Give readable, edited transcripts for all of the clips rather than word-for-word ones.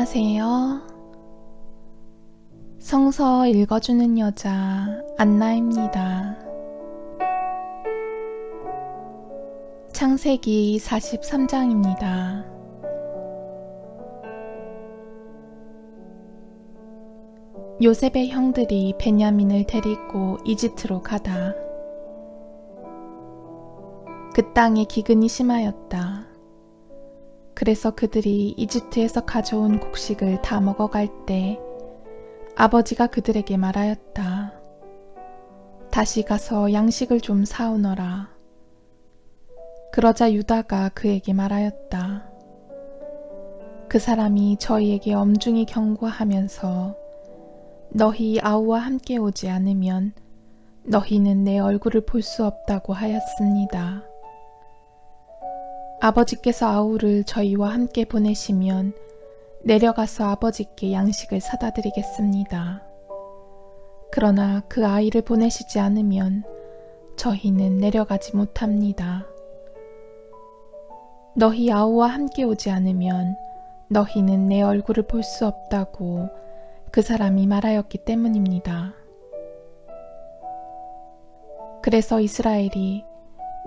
안녕하세요. 성서 읽어주는 여자 안나입니다. 창세기 43장입니다. 요셉의 형들이 베냐민을 데리고 이집트로 가다. 그 땅에 기근이 심하였다. 그래서 그들이 이집트에서 가져온 곡식을 다 먹어갈 때 아버지가 그들에게 말하였다. 다시 가서 양식을 좀 사오너라. 그러자 유다가 그에게 말하였다. 그 사람이 저희에게 엄중히 경고하면서 너희 아우와 함께 오지 않으면 너희는 내 얼굴을 볼 수 없다고 하였습니다. 아버지께서 아우를 저희와 함께 보내시면 내려가서 아버지께 양식을 사다 드리겠습니다. 그러나 그 아이를 보내시지 않으면 저희는 내려가지 못합니다. 너희 아우와 함께 오지 않으면 너희는 내 얼굴을 볼 수 없다고 그 사람이 말하였기 때문입니다. 그래서 이스라엘이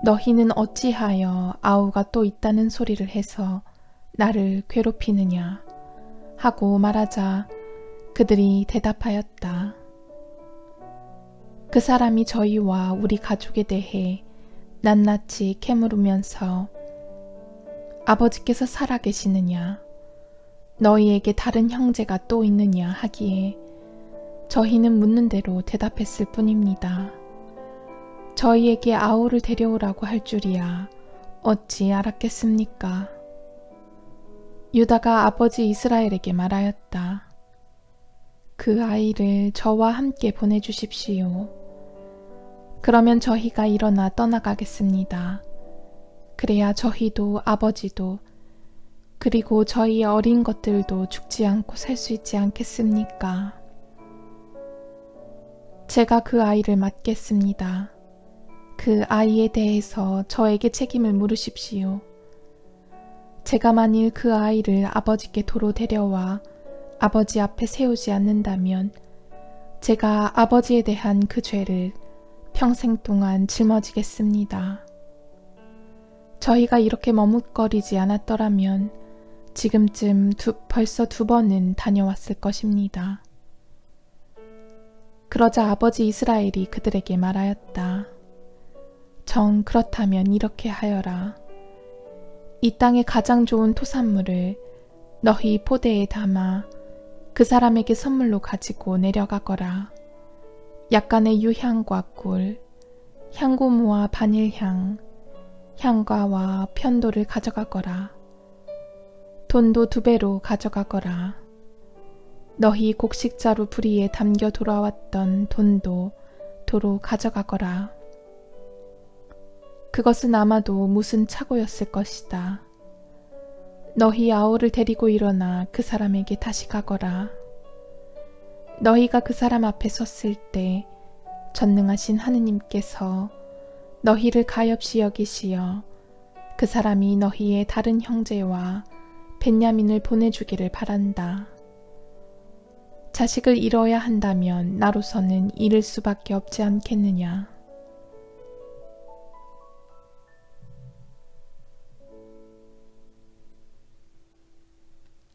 너희는 어찌하여 아우가 또 있다는 소리를 해서 나를 괴롭히느냐 하고 말하자 그들이 대답하였다. 그 사람이 저희와 우리 가족에 대해 낱낱이 캐물으면서 아버지께서 살아계시느냐 너희에게 다른 형제가 또 있느냐 하기에 저희는 묻는 대로 대답했을 뿐입니다. 저희에게 아우를 데려오라고 할 줄이야 어찌 알았겠습니까? 유다가 아버지 이스라엘에게 말하였다. 그 아이를 저와 함께 보내주십시오. 그러면 저희가 일어나 떠나가겠습니다. 그래야 저희도 아버지도 그리고 저희의 어린 것들도 죽지 않고 살 수 있지 않겠습니까? 제가 그 아이를 맡겠습니다. 그 아이에 대해서 저에게 책임을 물으십시오. 제가 만일 그 아이를 아버지께 도로 데려와 아버지 앞에 세우지 않는다면 제가 아버지에 대한 그 죄를 평생 동안 짊어지겠습니다. 저희가 이렇게 머뭇거리지 않았더라면 지금쯤 벌써 2번은 다녀왔을 것입니다. 그러자 아버지 이스라엘이 그들에게 말하였다. 정 그렇다면 이렇게 하여라. 이 땅의 가장 좋은 토산물을 너희 포대에 담아 그 사람에게 선물로 가지고 내려가거라. 약간의 유향과 꿀, 향고무와 바닐향, 향과와 편도를 가져가거라. 돈도 2배로 가져가거라. 너희 곡식자루 부리에 담겨 돌아왔던 돈도 도로 가져가거라. 그것은 아마도 무슨 착오였을 것이다. 너희 아우를 데리고 일어나 그 사람에게 다시 가거라. 너희가 그 사람 앞에 섰을 때 전능하신 하느님께서 너희를 가엾이 여기시어 그 사람이 너희의 다른 형제와 벤야민을 보내주기를 바란다. 자식을 잃어야 한다면 나로서는 잃을 수밖에 없지 않겠느냐.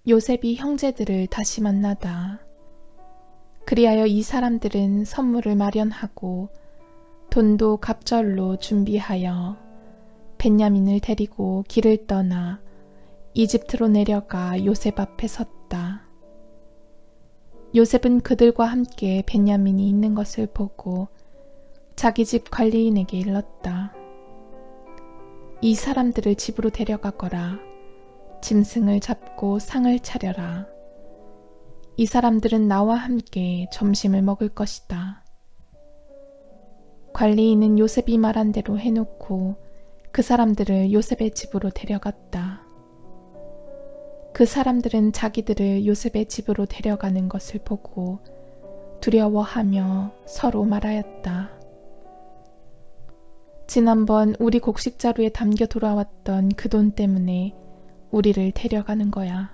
요셉이 형제들을 다시 만나다. 그리하여 이 사람들은 선물을 마련하고 돈도 갑절로 준비하여 벤야민을 데리고 길을 떠나 이집트로 내려가 요셉 앞에 섰다. 요셉은 그들과 함께 벤야민이 있는 것을 보고 자기 집 관리인에게 일렀다. 이 사람들을 집으로 데려가거라. 짐승을 잡고 상을 차려라. 이 사람들은 나와 함께 점심을 먹을 것이다. 관리인은 요셉이 말한 대로 해놓고 그 사람들을 요셉의 집으로 데려갔다. 그 사람들은 자기들을 요셉의 집으로 데려가는 것을 보고 두려워하며 서로 말하였다. 지난번 우리 곡식자루에 담겨 돌아왔던 그 돈 때문에 우리를 데려가는 거야.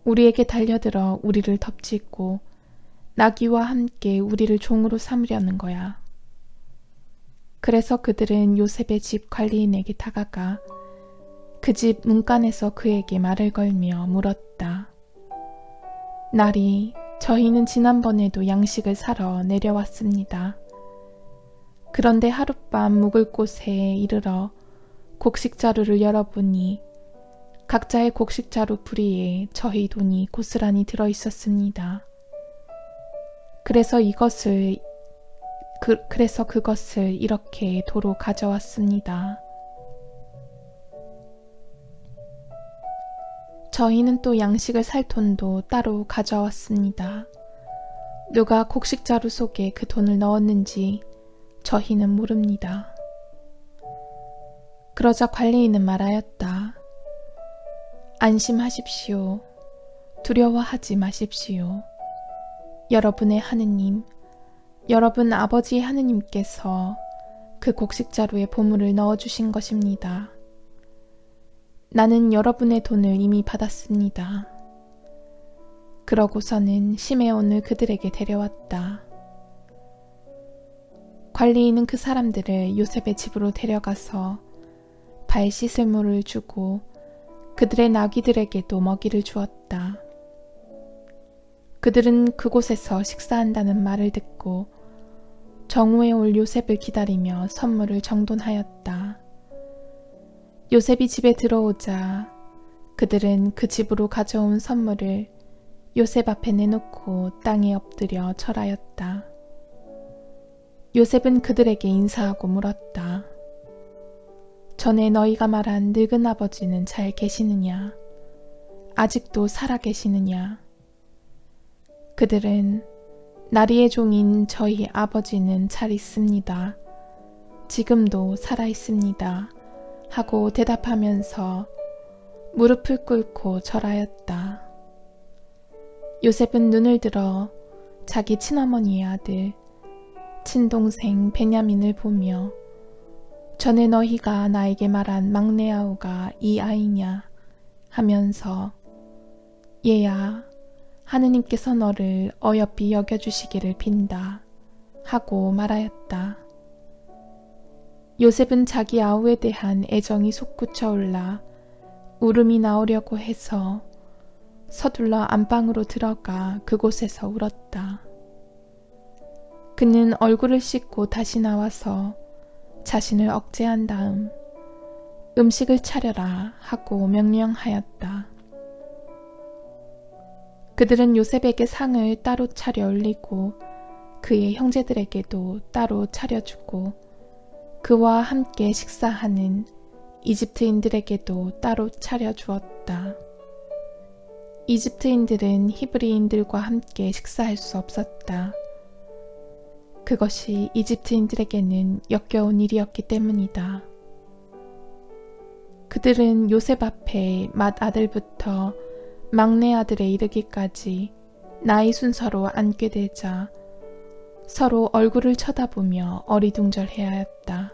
우리에게 달려들어 우리를 덮치고 나귀와 함께 우리를 종으로 삼으려는 거야. 그래서 그들은 요셉의 집 관리인에게 다가가 그 집 문간에서 그에게 말을 걸며 물었다. 나리, 저희는 지난번에도 양식을 사러 내려왔습니다. 그런데 하룻밤 묵을 곳에 이르러 곡식자루를 열어보니 각자의 곡식자루 부리에 저희 돈이 고스란히 들어있었습니다. 그래서 그것을 이렇게 도로 가져왔습니다. 저희는 또 양식을 살 돈도 따로 가져왔습니다. 누가 곡식자루 속에 그 돈을 넣었는지 저희는 모릅니다. 그러자 관리인은 말하였다. 안심하십시오. 두려워하지 마십시오. 여러분의 하느님, 여러분 아버지의 하느님께서 그 곡식자루에 보물을 넣어주신 것입니다. 나는 여러분의 돈을 이미 받았습니다. 그러고서는 시메온을 그들에게 데려왔다. 관리인은 그 사람들을 요셉의 집으로 데려가서 발 씻을 물을 주고 그들의 나귀들에게도 먹이를 주었다. 그들은 그곳에서 식사한다는 말을 듣고 정오에 올 요셉을 기다리며 선물을 정돈하였다. 요셉이 집에 들어오자 그들은 그 집으로 가져온 선물을 요셉 앞에 내놓고 땅에 엎드려 절하였다. 요셉은 그들에게 인사하고 물었다. 전에 너희가 말한 늙은 아버지는 잘 계시느냐? 아직도 살아 계시느냐? 그들은 나리의 종인 저희 아버지는 잘 있습니다. 지금도 살아 있습니다. 하고 대답하면서 무릎을 꿇고 절하였다. 요셉은 눈을 들어 자기 친어머니의 아들, 친동생 베냐민을 보며 전에 너희가 나에게 말한 막내 아우가 이 아이냐 하면서 얘야, 하느님께서 너를 어여삐 여겨주시기를 빈다 하고 말하였다. 요셉은 자기 아우에 대한 애정이 솟구쳐 올라 울음이 나오려고 해서 서둘러 안방으로 들어가 그곳에서 울었다. 그는 얼굴을 씻고 다시 나와서 자신을 억제한 다음 음식을 차려라 하고 명령하였다. 그들은 요셉에게 상을 따로 차려 올리고 그의 형제들에게도 따로 차려주고 그와 함께 식사하는 이집트인들에게도 따로 차려주었다. 이집트인들은 히브리인들과 함께 식사할 수 없었다. 그것이 이집트인들에게는 역겨운 일이었기 때문이다. 그들은 요셉 앞에 맏아들부터 막내 아들에 이르기까지 나이 순서로 앉게 되자 서로 얼굴을 쳐다보며 어리둥절해야 했다.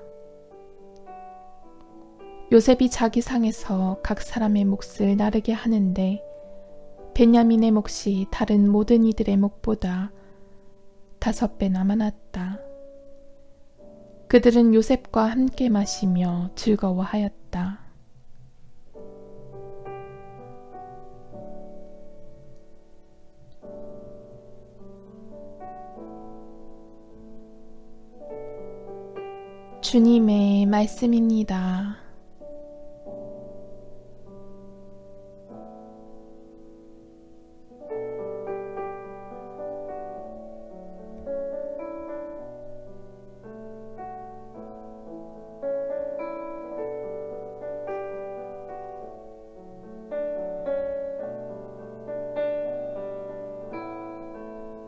요셉이 자기 상에서 각 사람의 몫을 나르게 하는데 베냐민의 몫이 다른 모든 이들의 몫보다 5배나 많았다. 그들은 요셉과 함께 마시며 즐거워하였다. 주님의 말씀입니다.